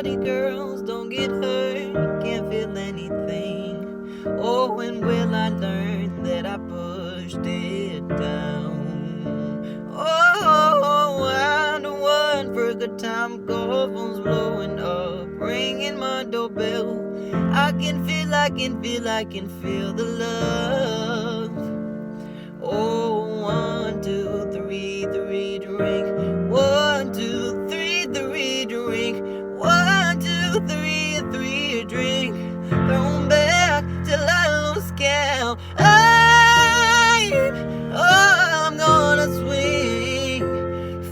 party girls don't get hurt, can't feel anything. Oh, when will I learn that I pushed it down? Oh, I'm the one for a good time, call phone's blowing up, ringing my doorbell. I can feel the love. Oh, 1, 2, 3, drink. 1, 2, 3, drink. 1, 2, 3, drink. Thrown back till I lose count. I'm gonna swing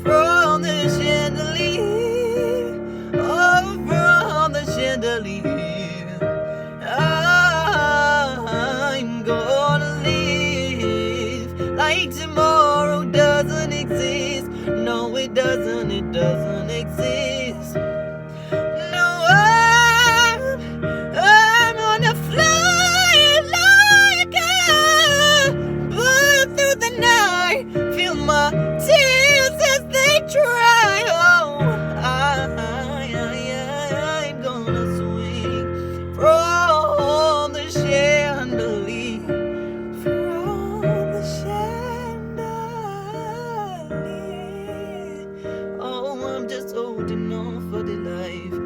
from the chandelier. Oh, from the chandelier. I'm gonna live like tomorrow doesn't exist. No, it doesn't exist. No, I'm gonna fly like a bird through the night. Feel my tears as they dry. Oh, I'm gonna swing from the chandelier, from the chandelier. Oh, I'm just holding on for the life.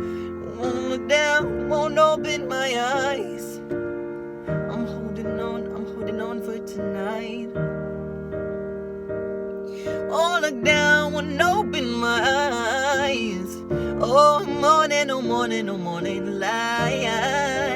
Won't look down, won't open my eyes. I'm holding on for tonight. Won't look down, won't open my eyes. Oh, morning light.